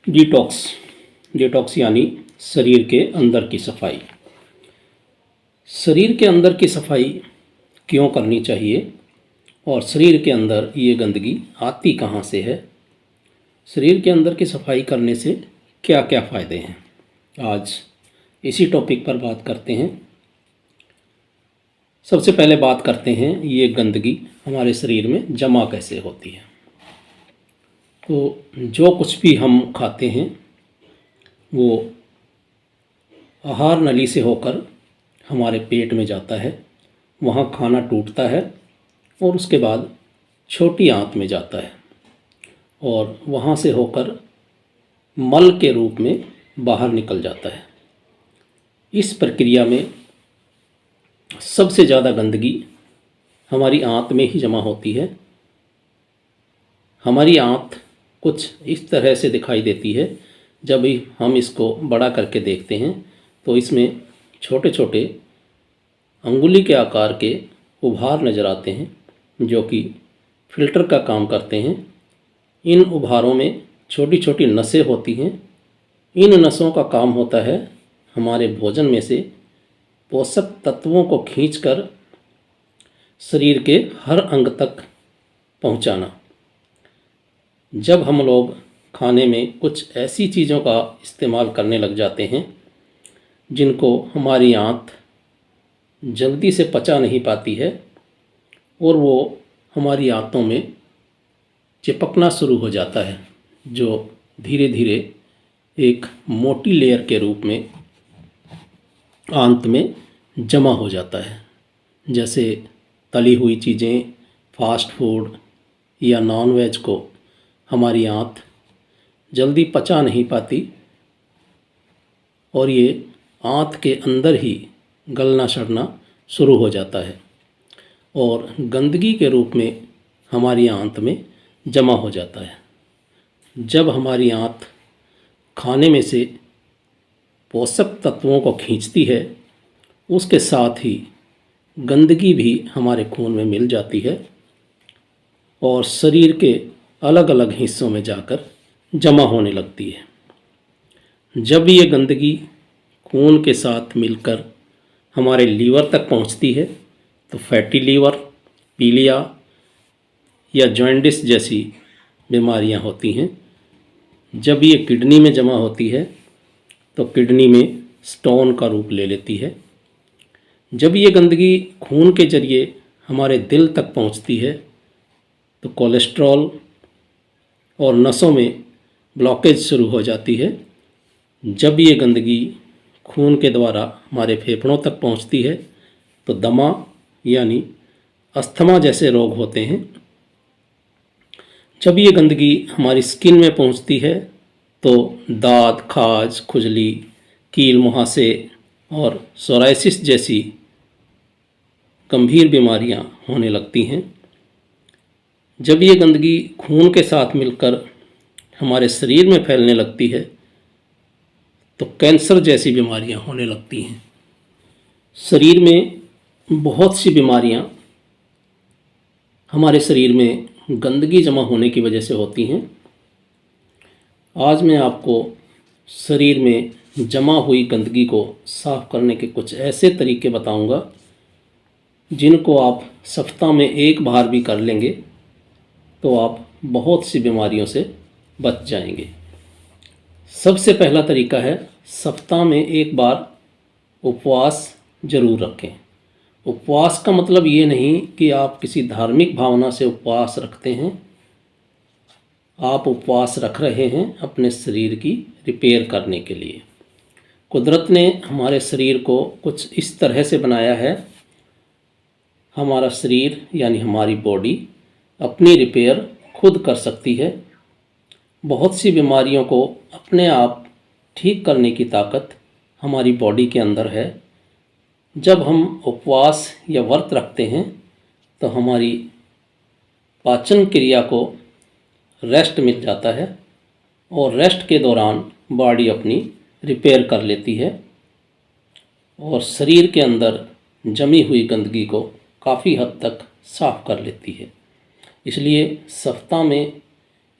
Detox detox यानी शरीर के अंदर की सफाई। शरीर के अंदर की सफाई क्यों करनी चाहिए और शरीर के अंदर ये गंदगी आती कहाँ से है? शरीर के अंदर की सफाई करने से क्या क्या फ़ायदे हैं, आज इसी टॉपिक पर बात करते हैं। सबसे पहले बात करते हैं ये गंदगी हमारे शरीर में जमा कैसे होती है। तो जो कुछ भी हम खाते हैं वो आहार नली से होकर हमारे पेट में जाता है, वहाँ खाना टूटता है और उसके बाद छोटी आंत में जाता है और वहाँ से होकर मल के रूप में बाहर निकल जाता है। इस प्रक्रिया में सबसे ज़्यादा गंदगी हमारी आंत में ही जमा होती है। हमारी आंत कुछ इस तरह से दिखाई देती है। जब भी हम इसको बड़ा करके देखते हैं तो इसमें छोटे छोटे अंगुली के आकार के उभार नज़र आते हैं जो कि फिल्टर का काम करते हैं। इन उभारों में छोटी छोटी नसें होती हैं। इन नसों का काम होता है हमारे भोजन में से पोषक तत्वों को खींचकर शरीर के हर अंग तक पहुंचाना। जब हम लोग खाने में कुछ ऐसी चीज़ों का इस्तेमाल करने लग जाते हैं जिनको हमारी आंत जल्दी से पचा नहीं पाती है और वो हमारी आंतों में चिपकना शुरू हो जाता है, जो धीरे धीरे एक मोटी लेयर के रूप में आंत में जमा हो जाता है। जैसे तली हुई चीज़ें, फास्ट फूड या नॉनवेज को हमारी आंत जल्दी पचा नहीं पाती और ये आंत के अंदर ही गलना सड़ना शुरू हो जाता है और गंदगी के रूप में हमारी आंत में जमा हो जाता है। जब हमारी आंत खाने में से पोषक तत्वों को खींचती है, उसके साथ ही गंदगी भी हमारे खून में मिल जाती है और शरीर के अलग अलग हिस्सों में जाकर जमा होने लगती है। जब ये गंदगी खून के साथ मिलकर हमारे लीवर तक पहुंचती है तो फैटी लीवर, पीलिया या जॉन्डिस जैसी बीमारियां होती हैं। जब ये किडनी में जमा होती है तो किडनी में स्टोन का रूप ले लेती है। जब ये गंदगी खून के जरिए हमारे दिल तक पहुंचती है तो कोलेस्ट्रॉल और नसों में ब्लॉकेज शुरू हो जाती है। जब ये गंदगी खून के द्वारा हमारे फेफड़ों तक पहुंचती है तो दमा यानी अस्थमा जैसे रोग होते हैं। जब ये गंदगी हमारी स्किन में पहुंचती है तो दाद, खाज, खुजली, कील मुहासे और सोराइसिस जैसी गंभीर बीमारियां होने लगती हैं। जब ये गंदगी खून के साथ मिलकर हमारे शरीर में फैलने लगती है तो कैंसर जैसी बीमारियां होने लगती हैं। शरीर में बहुत सी बीमारियां हमारे शरीर में गंदगी जमा होने की वजह से होती हैं। आज मैं आपको शरीर में जमा हुई गंदगी को साफ़ करने के कुछ ऐसे तरीके बताऊंगा जिनको आप सप्ताह में एक बार भी कर लेंगे तो आप बहुत सी बीमारियों से बच जाएंगे। सबसे पहला तरीका है, सप्ताह में एक बार उपवास जरूर रखें। उपवास का मतलब ये नहीं कि आप किसी धार्मिक भावना से उपवास रखते हैं। आप उपवास रख रहे हैं अपने शरीर की रिपेयर करने के लिए। कुदरत ने हमारे शरीर को कुछ इस तरह से बनाया है, हमारा शरीर यानी हमारी बॉडी अपनी रिपेयर खुद कर सकती है। बहुत सी बीमारियों को अपने आप ठीक करने की ताकत हमारी बॉडी के अंदर है। जब हम उपवास या व्रत रखते हैं तो हमारी पाचन क्रिया को रेस्ट मिल जाता है और रेस्ट के दौरान बॉडी अपनी रिपेयर कर लेती है और शरीर के अंदर जमी हुई गंदगी को काफ़ी हद तक साफ कर लेती है। इसलिए सप्ताह में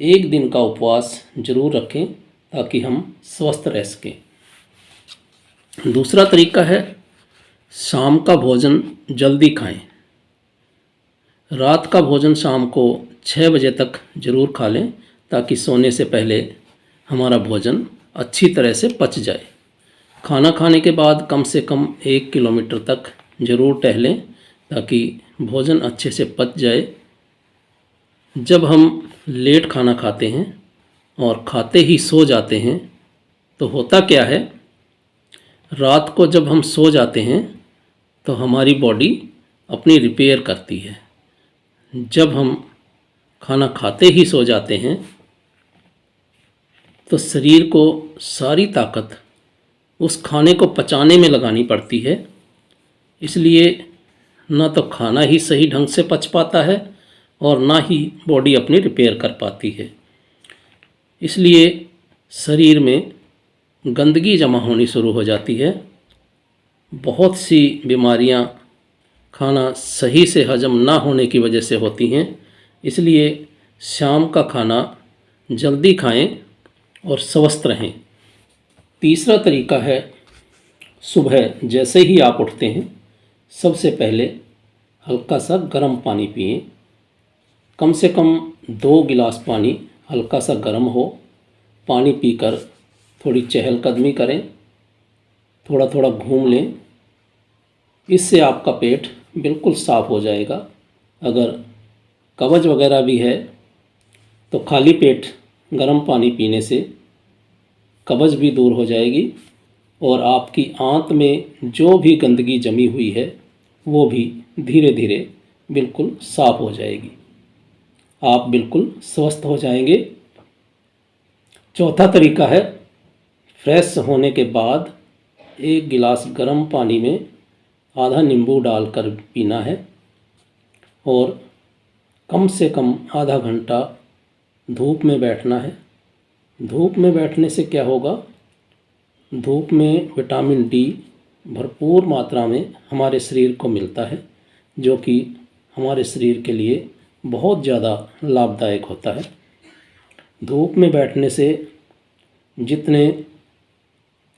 एक दिन का उपवास ज़रूर रखें ताकि हम स्वस्थ रह सकें। दूसरा तरीका है शाम का भोजन जल्दी खाएं। रात का भोजन शाम को 6 बजे तक ज़रूर खा लें ताकि सोने से पहले हमारा भोजन अच्छी तरह से पच जाए। खाना खाने के बाद कम से कम 1 किलोमीटर तक ज़रूर टहलें ताकि भोजन अच्छे से पच जाए। जब हम लेट खाना खाते हैं और खाते ही सो जाते हैं तो होता क्या है, रात को जब हम सो जाते हैं तो हमारी बॉडी अपनी रिपेयर करती है। जब हम खाना खाते ही सो जाते हैं तो शरीर को सारी ताकत उस खाने को पचाने में लगानी पड़ती है, इसलिए ना तो खाना ही सही ढंग से पच पाता है और ना ही बॉडी अपनी रिपेयर कर पाती है। इसलिए शरीर में गंदगी जमा होनी शुरू हो जाती है। बहुत सी बीमारियां खाना सही से हजम ना होने की वजह से होती हैं। इसलिए शाम का खाना जल्दी खाएं और स्वस्थ रहें। तीसरा तरीका है, सुबह जैसे ही आप उठते हैं सबसे पहले हल्का सा गर्म पानी पिएं। कम से कम 2 गिलास पानी हल्का सा गर्म हो। पानी पीकर थोड़ी चहलकदमी करें, थोड़ा थोड़ा घूम लें। इससे आपका पेट बिल्कुल साफ़ हो जाएगा। अगर कब्ज़ वगैरह भी है तो खाली पेट गर्म पानी पीने से कब्ज़ भी दूर हो जाएगी और आपकी आंत में जो भी गंदगी जमी हुई है वो भी धीरे धीरे बिल्कुल साफ़ हो जाएगी। आप बिल्कुल स्वस्थ हो जाएंगे। चौथा तरीका है, फ्रेश होने के बाद 1 गिलास गर्म पानी में आधा नींबू डालकर पीना है और कम से कम आधा घंटा धूप में बैठना है। धूप में बैठने से क्या होगा, धूप में विटामिन डी भरपूर मात्रा में हमारे शरीर को मिलता है, जो कि हमारे शरीर के लिए बहुत ज़्यादा लाभदायक होता है। धूप में बैठने से जितने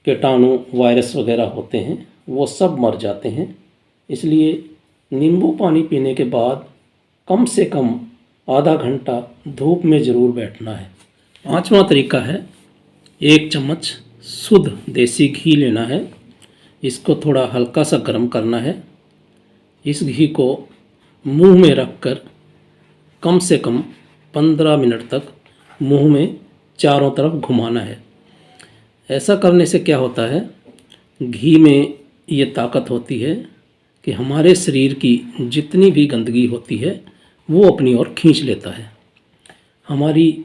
कीटाणु वायरस वगैरह होते हैं वो सब मर जाते हैं। इसलिए नींबू पानी पीने के बाद कम से कम आधा घंटा धूप में ज़रूर बैठना है। पांचवा तरीका है, 1 चम्मच शुद्ध देसी घी लेना है। इसको थोड़ा हल्का सा गर्म करना है। इस घी को मुंह में रखकर कम से कम 15 मिनट तक मुंह में चारों तरफ घुमाना है। ऐसा करने से क्या होता है, घी में ये ताकत होती है कि हमारे शरीर की जितनी भी गंदगी होती है वो अपनी ओर खींच लेता है। हमारी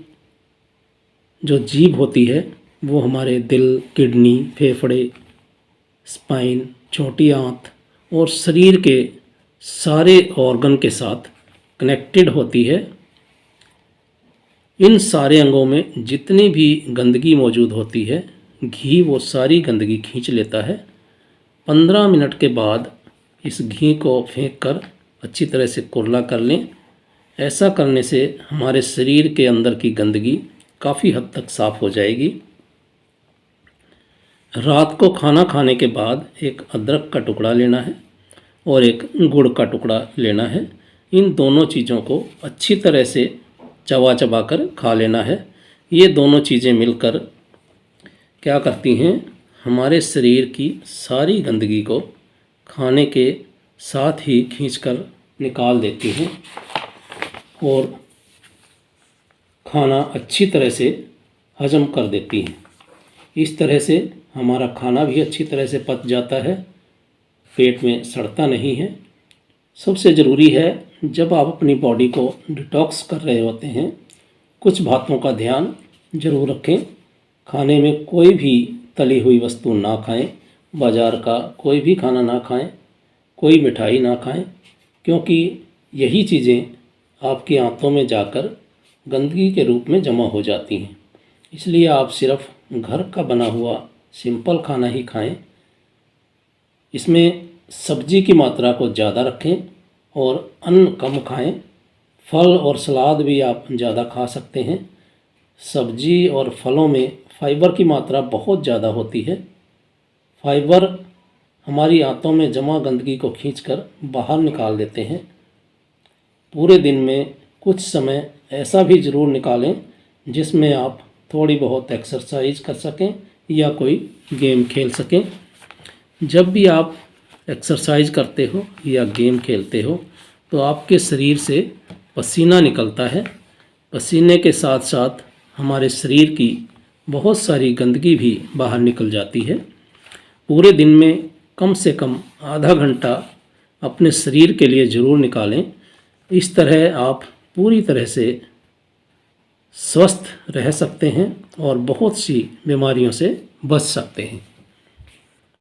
जो जीभ होती है वो हमारे दिल, किडनी, फेफड़े, स्पाइन, छोटी आंत और शरीर के सारे ऑर्गन के साथ कनेक्टेड होती है। इन सारे अंगों में जितनी भी गंदगी मौजूद होती है घी वो सारी गंदगी खींच लेता है। 15 मिनट के बाद इस घी को फेंक कर अच्छी तरह से कुरला कर लें। ऐसा करने से हमारे शरीर के अंदर की गंदगी काफ़ी हद तक साफ़ हो जाएगी। रात को खाना खाने के बाद एक अदरक का टुकड़ा लेना है और एक गुड़ का टुकड़ा लेना है। इन दोनों चीज़ों को अच्छी तरह से चबा चबा कर खा लेना है। ये दोनों चीज़ें मिलकर क्या करती हैं, हमारे शरीर की सारी गंदगी को खाने के साथ ही खींचकर निकाल देती हैं और खाना अच्छी तरह से हजम कर देती हैं। इस तरह से हमारा खाना भी अच्छी तरह से पच जाता है, पेट में सड़ता नहीं है। सबसे ज़रूरी है, जब आप अपनी बॉडी को डिटॉक्स कर रहे होते हैं, कुछ बातों का ध्यान ज़रूर रखें। खाने में कोई भी तली हुई वस्तु ना खाएं, बाज़ार का कोई भी खाना ना खाएं, कोई मिठाई ना खाएं, क्योंकि यही चीज़ें आपकी आंतों में जाकर गंदगी के रूप में जमा हो जाती हैं। इसलिए आप सिर्फ घर का बना हुआ सिंपल खाना ही खाएं। इसमें सब्जी की मात्रा को ज़्यादा रखें और अन्न कम खाएं। फल और सलाद भी आप ज़्यादा खा सकते हैं। सब्जी और फलों में फाइबर की मात्रा बहुत ज़्यादा होती है। फाइबर हमारी आंतों में जमा गंदगी को खींचकर बाहर निकाल देते हैं। पूरे दिन में कुछ समय ऐसा भी ज़रूर निकालें जिसमें आप थोड़ी बहुत एक्सरसाइज कर सकें या कोई गेम खेल सकें। जब भी आप एक्सरसाइज करते हो या गेम खेलते हो तो आपके शरीर से पसीना निकलता है। पसीने के साथ साथ हमारे शरीर की बहुत सारी गंदगी भी बाहर निकल जाती है। पूरे दिन में कम से कम आधा घंटा अपने शरीर के लिए ज़रूर निकालें। इस तरह आप पूरी तरह से स्वस्थ रह सकते हैं और बहुत सी बीमारियों से बच सकते हैं।